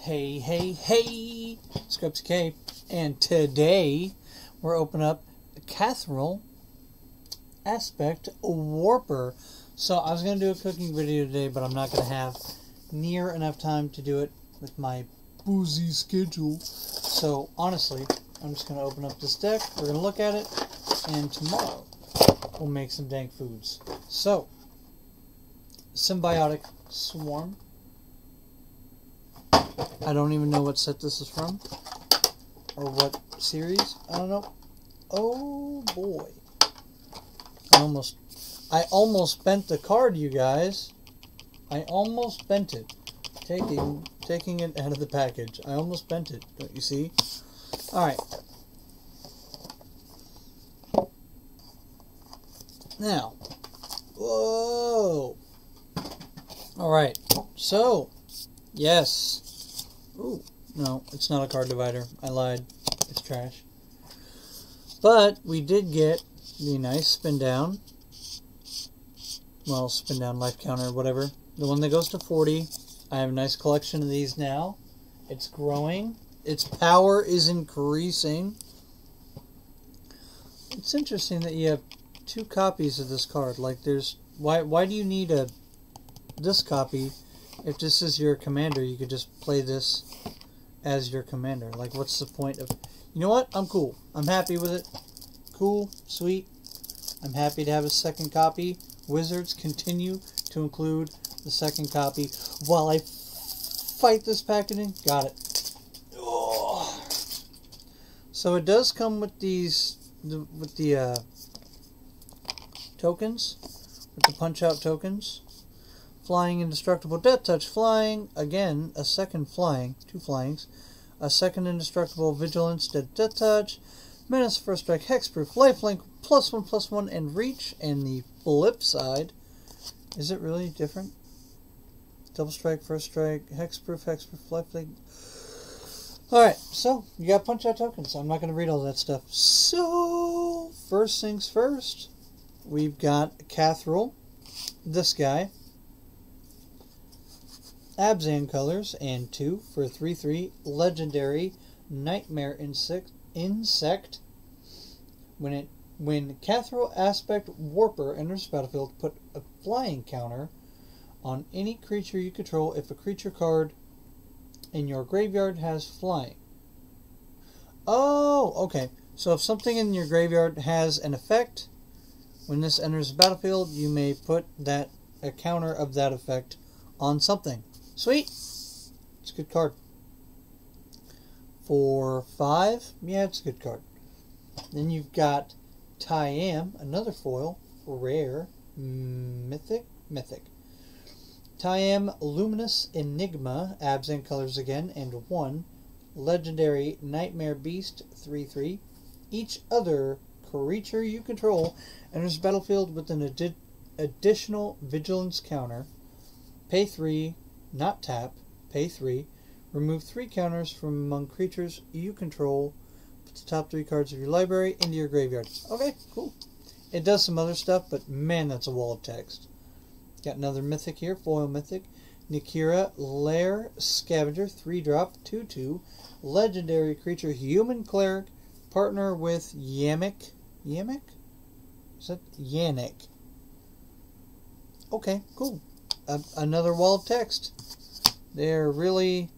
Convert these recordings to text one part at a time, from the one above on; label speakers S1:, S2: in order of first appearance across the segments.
S1: Hey, hey, hey! It's KrepsyK, and today we're opening up a Katril Aspect Warper. So I was going to do a cooking video today, but I'm not going to have near enough time to do it with my boozy schedule. So honestly, I'm just going to open up this deck, we're going to look at it, and tomorrow we'll make some dank foods. So, Symbiotic Swarm. I don't even know what set this is from, or what series. I don't know. Oh boy! I almost bent the card, you guys. I almost bent it, taking it out of the package. I almost bent it. Don't you see? All right. Now, whoa! All right. So, yes. Ooh, no, it's not a card divider. I lied. It's trash. But we did get the nice spin down. Well, spin down life counter, whatever. The one that goes to 40. I have a nice collection of these now. It's growing. Its power is increasing. It's interesting that you have 2 copies of this card. Like, there's... Why do you need this copy? If this is your commander, you could just play this as your commander. Like, what's the point of... You know what? I'm cool. I'm happy with it. Cool. Sweet. I'm happy to have a second copy. Wizards, continue to include the second copy while I fight this packaging. Got it. Oh. So it does come with these... with the tokens. With the punch-out tokens. Flying, Indestructible, Death Touch, Flying, again, a second Flying, 2 Flyings, a second Indestructible, Vigilance, Death Touch, Menace, First Strike, Hexproof, Lifelink, +1/+1, and Reach, and the flip side, is it really different? Double Strike, First Strike, Hexproof, Lifelink. Alright, so, you got punch-out tokens, I'm not going to read all that stuff. So, first things first, we've got Katril, this guy. Abzan colors, and 2 for 3/3 legendary Nightmare Insect. When Katril Aspect Warper enters the battlefield, put a flying counter on any creature you control if a creature card in your graveyard has flying. Oh, okay. So if something in your graveyard has an effect, when this enters the battlefield, you may put a counter of that effect on something. Sweet. It's a good card. For 5, yeah, it's a good card. Then you've got Tyam, another foil, rare, mythic. Tyam, Luminous Enigma, Abzan colors again, and 1 legendary Nightmare Beast, 3/3. Each other creature you control enters the battlefield with an additional vigilance counter. Pay 3. Not tap, pay 3, remove 3 counters from among creatures you control, put the top 3 cards of your library into your graveyard. Okay, cool. It does some other stuff, but man, that's a wall of text. Got another mythic here, foil mythic. Nikira, Lair Scavenger, 3-drop, 2/2, legendary creature, human cleric, partner with Yannick. Yannick? Is that Yannick? Okay, cool. Another wall of text. They're really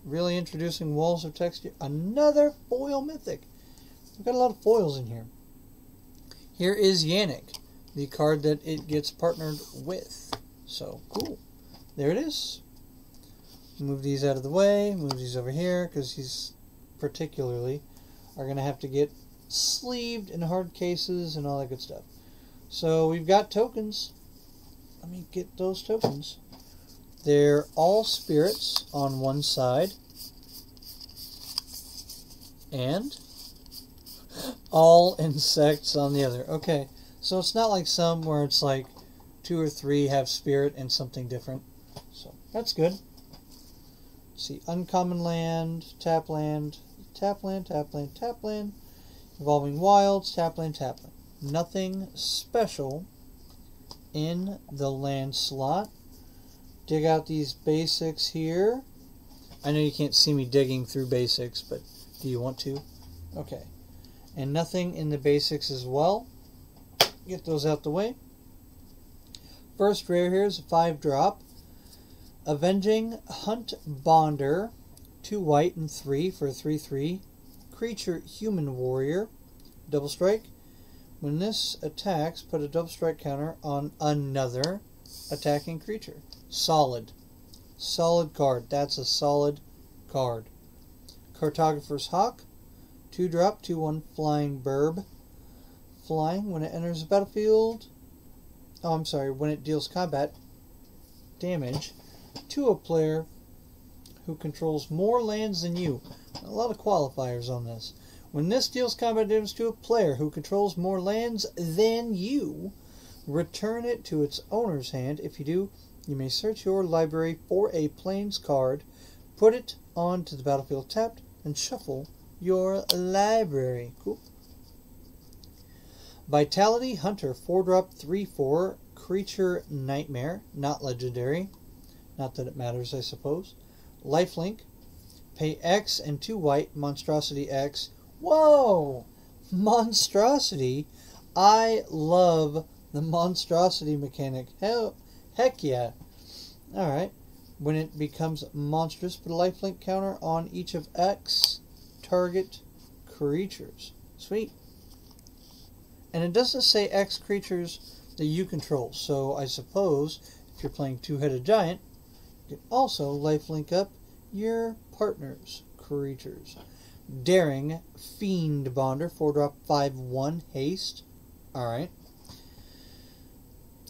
S1: introducing walls of text here. Another foil mythic. We've got a lot of foils in here. Here is Yannick, the card that it gets partnered with. So, cool. There it is. Move these out of the way. Move these over here, because these particularly are going to have to get sleeved in hard cases and all that good stuff. So, we've got tokens. Let me get those tokens. They're all spirits on one side and all insects on the other. Okay, so it's not like some where it's like 2 or 3 have spirit and something different. So that's good. Let's see, uncommon land, tap land, evolving wilds, tap land. Nothing special in the land slot. Dig out these basics here. I know you can't see me digging through basics, but do you want to? Okay. And nothing in the basics as well. Get those out the way. First rare here is a 5-drop. Avenging Hunt Bonder. 2 white and 3 for a 3/3. Creature Human Warrior. Double strike. When this attacks, put a double strike counter on another attacking creature. Solid. Solid card. That's a solid card. Cartographer's Hawk. 2-drop, 2/1 flying burb. Flying when it enters the battlefield. Oh, I'm sorry. When it deals combat damage to a player who controls more lands than you. A lot of qualifiers on this. When this deals combat damage to a player who controls more lands than you, return it to its owner's hand. If you do, you may search your library for a Plains card, put it onto the battlefield tapped, and shuffle your library. Cool. Vitality Hunter, 4-drop, 3/4, creature nightmare, not legendary. Not that it matters, I suppose. Lifelink, pay X and 2 white, monstrosity X. Whoa! Monstrosity? I love the monstrosity mechanic. Heck yeah. Alright. When it becomes monstrous, put a lifelink counter on each of X target creatures. Sweet. And it doesn't say X creatures that you control. So I suppose if you're playing Two-Headed Giant, you can also lifelink up your partner's creatures. Daring Fiend Bonder, 4-drop, 5/1 haste. Alright.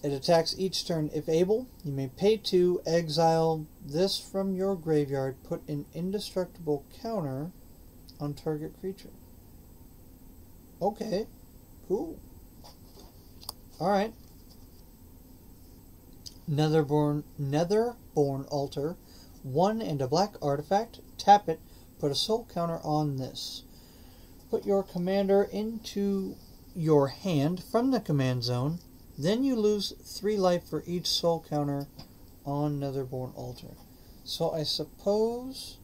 S1: It attacks each turn if able. You may pay 2, exile this from your graveyard, put an indestructible counter on target creature. Okay. Cool. Alright. Netherborn Altar. 1 and a black artifact. Tap it. Put a soul counter on this. Put your commander into your hand from the command zone. Then you lose 3 life for each soul counter on Netherborn Altar. So I suppose...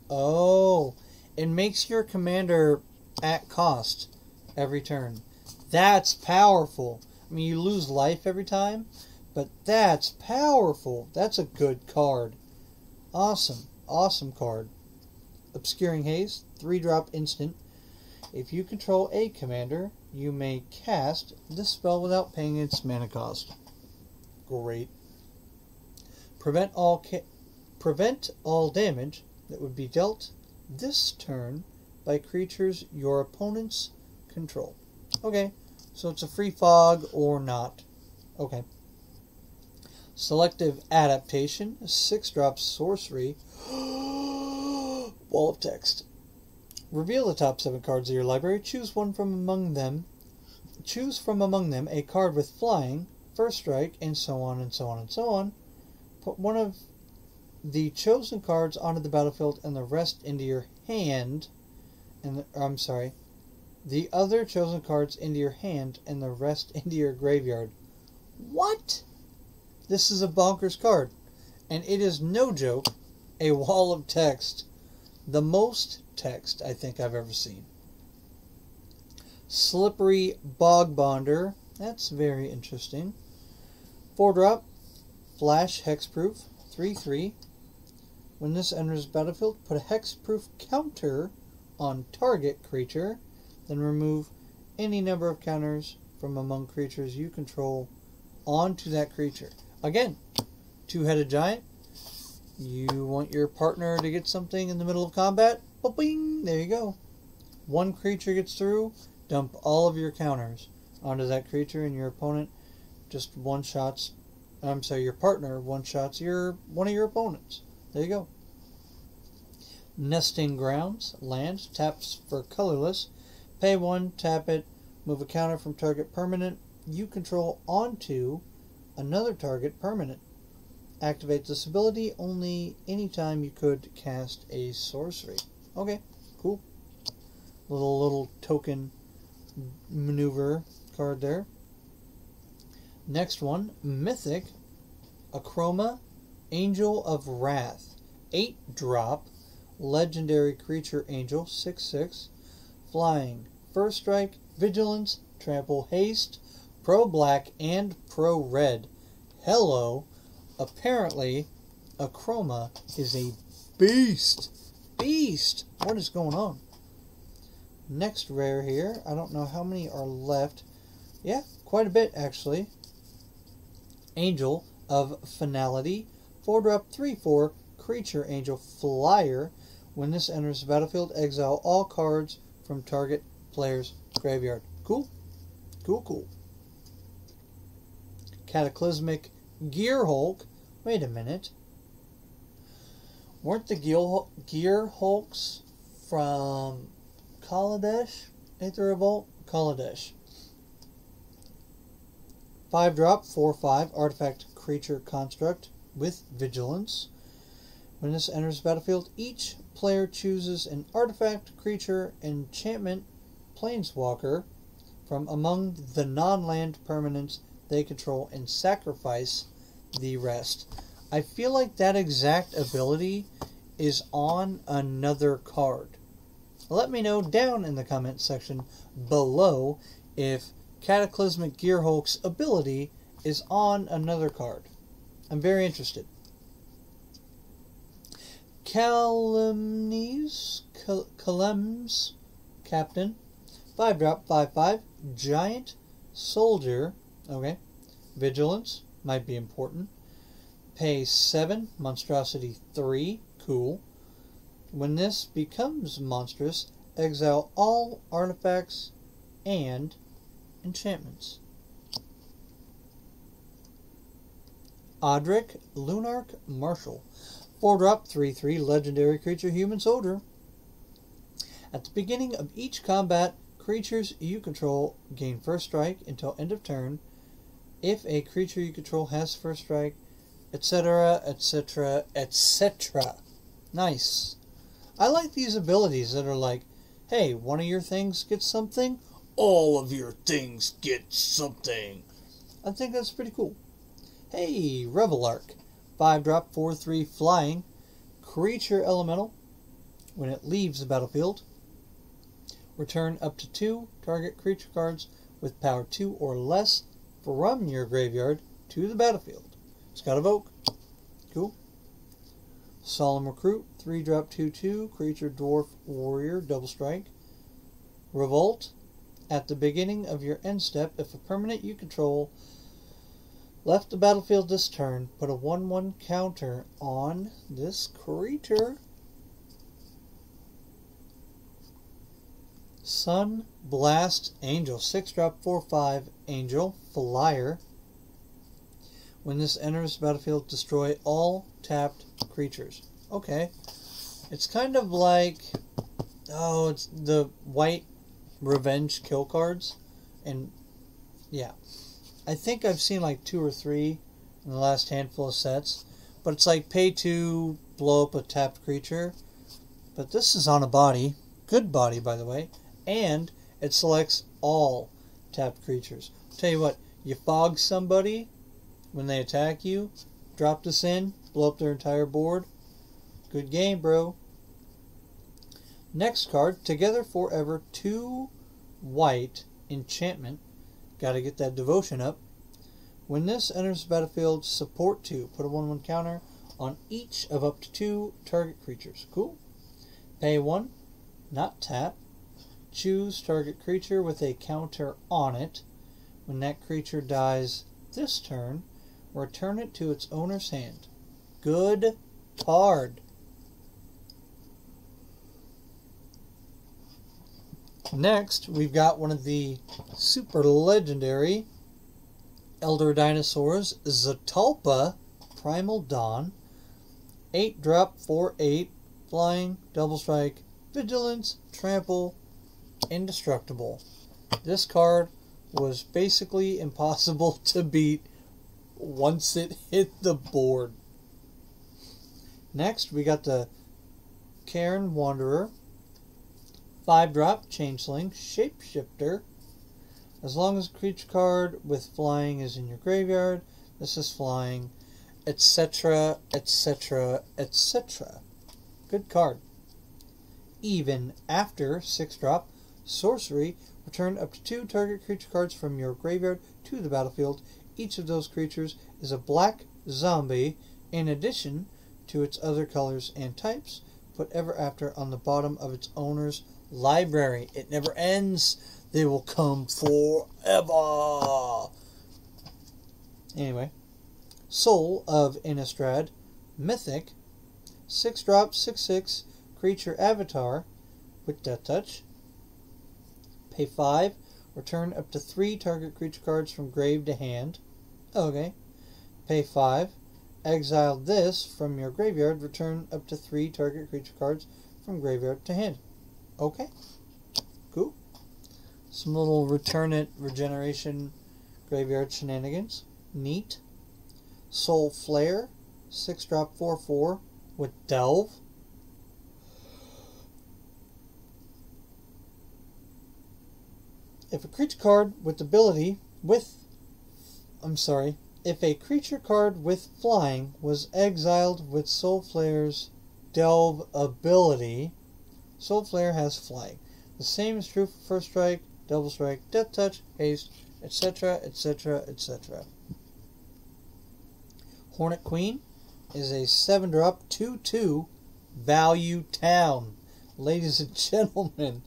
S1: Oh, it makes your commander at cost every turn. That's powerful. I mean, you lose life every time, but that's powerful. That's a good card. Awesome. Awesome card. Obscuring Haze, 3-drop instant. If you control a commander, you may cast this spell without paying its mana cost. Great. Prevent all damage that would be dealt this turn by creatures your opponents control. Okay, so it's a free fog or not. Okay. Selective Adaptation, 6-drop sorcery. Wall of text. Reveal the top 7 cards of your library. Choose one from among them. Choose from among them a card with flying, first strike, and so on and so on and so on. Put one of the chosen cards onto the battlefield and the rest into your hand. The other chosen cards into your hand and the rest into your graveyard. What? This is a bonkers card. And it is no joke a wall of text. The most text I think I've ever seen. Slippery Bog Bonder. That's very interesting. 4-drop. Flash Hexproof. 3/3. When this enters the battlefield, put a hexproof counter on target creature. Then remove any number of counters from among creatures you control onto that creature. Again, Two-Headed Giant. You want your partner to get something in the middle of combat? Boing! There you go. One creature gets through, dump all of your counters onto that creature, and your opponent just one-shots... your partner one-shots one of your opponents. There you go. Nesting Grounds. Land. Taps for colorless. Pay 1, tap it, move a counter from target permanent you control onto another target permanent. Activate this ability only anytime you could cast a sorcery. Okay, cool. Little token maneuver card there. Next one, Mythic, Achroma, Angel of Wrath. 8-drop legendary creature angel, 6/6, flying, first strike, vigilance, trample, haste, pro black, and pro red. Hello. Apparently, Acroma is a beast. Beast! What is going on? Next rare here. I don't know how many are left. Yeah, quite a bit actually. Angel of Finality. 4-drop, 3/4, creature angel, flyer. When this enters the battlefield, exile all cards from target player's graveyard. Cool. Cool, cool. Cataclysmic Gear Hulk. Wait a minute. Weren't the Gear Hulks from Kaladesh? Aether Revolt? Kaladesh. 5-drop, 4/5, artifact creature construct with vigilance. When this enters the battlefield, each player chooses an artifact, creature, enchantment, planeswalker from among the non-land permanents they control and sacrifice the rest. I feel like that exact ability is on another card. Let me know down in the comment section below if Cataclysmic Gear Hulk's ability is on another card. I'm very interested. Calem's Captain. 5-drop, 5/5, giant soldier. Okay. Vigilance might be important. Pay 7, monstrosity 3. Cool. When this becomes monstrous, exile all artifacts and enchantments. Odric Lunarch Marshal. 4-drop, 3/3, legendary creature, human soldier. At the beginning of each combat, creatures you control gain first strike until end of turn. If a creature you control has first strike, etc., etc., etc. Nice. I like these abilities that are like, hey, one of your things gets something, all of your things get something. I think that's pretty cool. Hey, Revelark. 5-drop, 4/3, flying, creature elemental. When it leaves the battlefield, return up to 2 target creature cards with power 2 or less from your graveyard to the battlefield. It's got Evoke. Cool. Solemn Recruit. 3-drop, 2/2, creature, dwarf, warrior, double strike. Revolt. At the beginning of your end step, if a permanent you control left the battlefield this turn, put a 1/1 counter on this creature. Sun Blast Angel. 6-drop, 4/5, angel, flyer. When this enters the battlefield, destroy all tapped creatures. Okay. It's kind of like, oh, it's the white revenge kill cards. And yeah, I think I've seen like 2 or 3 in the last handful of sets. But it's like pay 2, blow up a tapped creature. But this is on a body. Good body, by the way. And it selects all tapped creatures. Tell you what, you fog somebody when they attack you, drop this in, blow up their entire board. Good game, bro. Next card, Together Forever, 2 white enchantment. Gotta get that devotion up. When this enters the battlefield, support 2. Put a 1/1 counter on each of up to 2 target creatures. Cool. Pay 1, not tap. Choose target creature with a counter on it. When that creature dies this turn, return it to its owner's hand. Good card. Next, we've got one of the super legendary Elder Dinosaurs, Zatalpa, Primal Dawn. 8-drop, 4/8, flying, double strike, vigilance, trample, indestructible. This card was basically impossible to beat once it hit the board. Next, we got the Cairn Wanderer. 5-drop, Changeling, Shapeshifter. As long as a creature card with flying is in your graveyard, this is flying. etc., etc., etc. Good card. Even after 6-drop, sorcery, return up to 2 target creature cards from your graveyard to the battlefield. Each of those creatures is a black zombie in addition to its other colors and types. Put ever after on the bottom of its owner's library. It never ends. They will come forever. Anyway, Soul of Innistrad, mythic, 6-drop, 6/6 creature avatar with Death Touch. Pay 5, return up to 3 target creature cards from grave to hand. Okay. Pay 5, exile this from your graveyard, return up to 3 target creature cards from graveyard to hand. Okay. Cool. Some little return it regeneration graveyard shenanigans. Neat. Soul Flare, 6-drop, 4/4 with Delve. If a creature card with flying was exiled with Soul Flare's Delve ability, Soul Flare has flying. The same is true for First Strike, Double Strike, Death Touch, Haste, etc., etc., etc. Hornet Queen is a 7-drop, 2/2 value town. Ladies and gentlemen,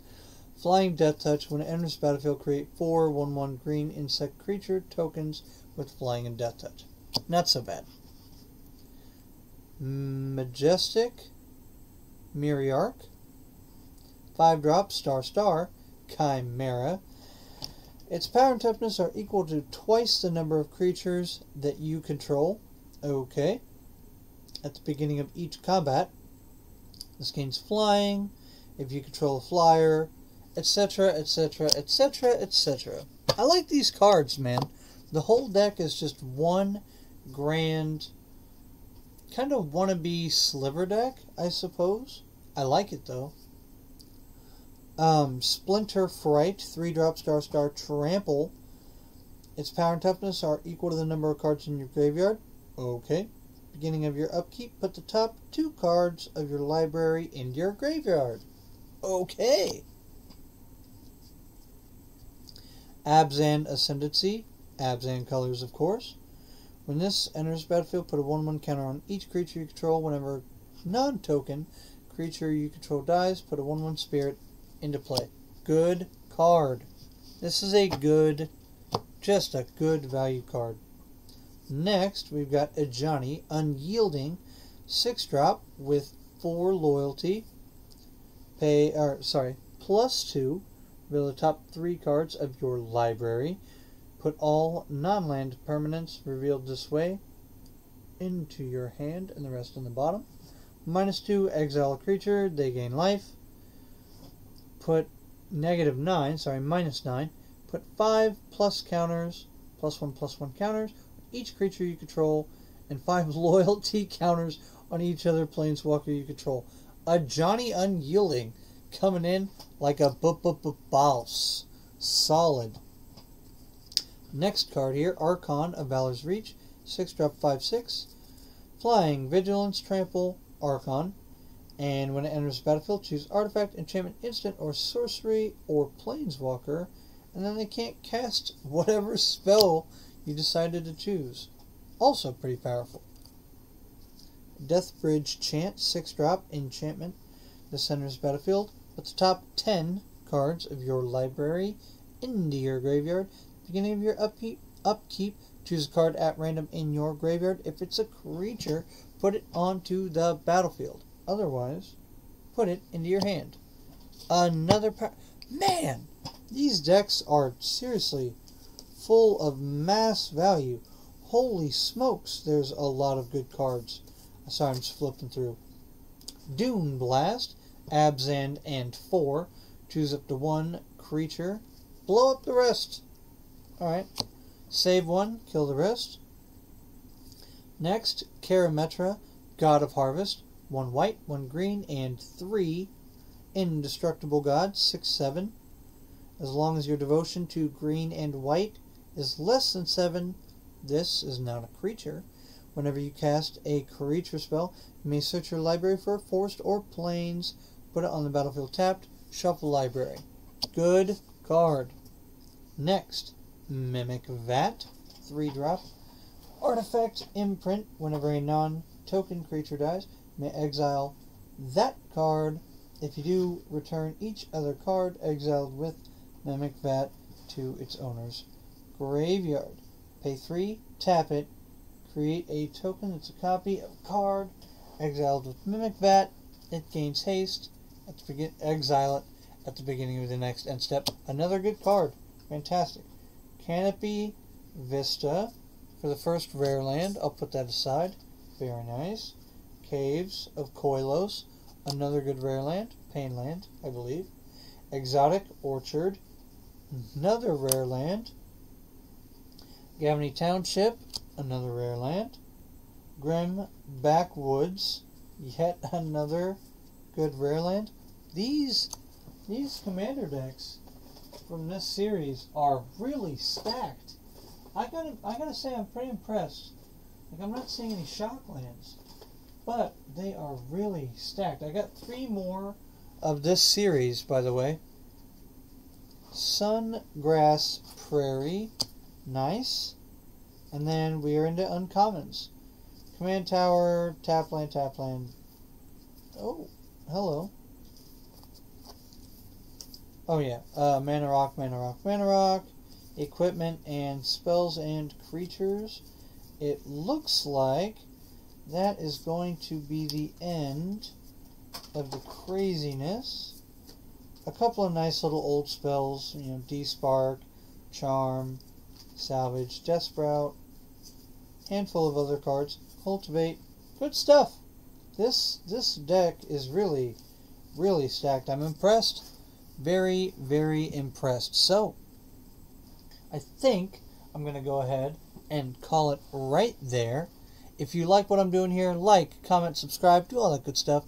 S1: Flying Death Touch. When it enters the battlefield, create 4 1/1 green insect creature tokens with Flying and Death Touch. Not so bad. Majestic Miriarch, 5-drop, star, Chimera. Its power and toughness are equal to twice the number of creatures that you control. Okay. At the beginning of each combat, this gains flying if you control a flyer, etc., etc., etc., etc. I like these cards, man. The whole deck is just one grand kind of wannabe sliver deck, I suppose. I like it, though. Splinter Fright, 3-drop, star, trample. Its power and toughness are equal to the number of cards in your graveyard. Okay. Beginning of your upkeep, put the top 2 cards of your library into your graveyard. Okay. Abzan Ascendancy, Abzan colors, of course. When this enters the battlefield, put a 1/1 counter on each creature you control. Whenever a non-token creature you control dies, put a 1/1 spirit into play. Good card. This is just a good value card. Next, we've got Ajani, Unyielding, 6-drop with 4 loyalty. +2. Reveal the top 3 cards of your library. Put all non-land permanents revealed this way into your hand and the rest on the bottom. -2, exile a creature, they gain life. Put -9. Put 5 plus counters, +1/+1 counters, on each creature you control, and 5 loyalty counters on each other planeswalker you control. Ajani Unyielding, coming in like a boss. Solid. Next card here, Archon of Valor's Reach, 6-drop, 5/6. Flying, Vigilance, Trample, Archon. And when it enters the battlefield, choose Artifact, Enchantment, Instant, or Sorcery, or Planeswalker. And then they can't cast whatever spell you decided to choose. Also pretty powerful. Deathbridge Chant, 6-drop, enchantment. This enters the battlefield. Put the top 10 cards of your library into your graveyard. Beginning of your upkeep, choose a card at random in your graveyard. If it's a creature, put it onto the battlefield. Otherwise, put it into your hand. Another man, these decks are seriously full of mass value. Holy smokes, there's a lot of good cards. Sorry, I'm just flipping through. Dune Blast, Abzan and 4. Choose up to 1 creature. Blow up the rest. Alright. Save 1, kill the rest. Next, Karametra, God of Harvest. 1 white, 1 green, and 3 indestructible gods, 6/7. As long as your devotion to green and white is less than 7, this is not a creature. Whenever you cast a creature spell, you may search your library for a forest or plains, put it on the battlefield tapped, shuffle library. Good card. Next, Mimic Vat, 3-drop. Artifact Imprint. Whenever a non-token creature dies, you may exile that card. If you do, return each other card exiled with Mimic Vat to its owner's graveyard. Pay 3, tap it, create a token that's a copy of a card exiled with Mimic Vat. It gains haste. Exile it at the beginning of the next end step. Another good card. Fantastic. Canopy Vista for the first rare land. I'll put that aside. Very nice. Caves of Koilos. Another good rare land. Pain land, I believe. Exotic Orchard. Another rare land. Gavany Township. Another rare land. Grim Backwoods. Yet another good rare land. These commander decks from this series are really stacked. I gotta say I'm pretty impressed. Like, I'm not seeing any shock lands, but they are really stacked. I got 3 more of this series, by the way. Sungrass Prairie, nice. And then we are into uncommons. Command Tower, tap land, tap land. Oh, hello. Oh yeah, Mana Rock, Mana Rock, Mana Rock, equipment and spells and creatures. It looks like that is going to be the end of the craziness. A couple of nice little old spells, you know, D-Spark, Charm, Salvage, Death Sprout, handful of other cards, Cultivate, good stuff. This deck is really, really stacked. I'm impressed. Very, very impressed. So, I think I'm going to go ahead and call it right there. If you like what I'm doing here, like, comment, subscribe, do all that good stuff.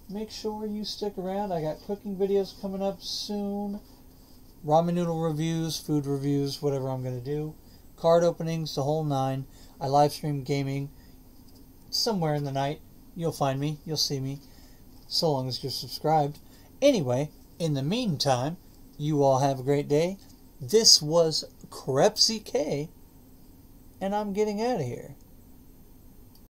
S1: Make sure you stick around. I got cooking videos coming up soon. Ramen noodle reviews, food reviews, whatever I'm going to do. Card openings, the whole 9. I live stream gaming somewhere in the night. You'll find me. You'll see me. So long as you're subscribed. Anyway, in the meantime, you all have a great day. This was KrepsyK, and I'm getting out of here.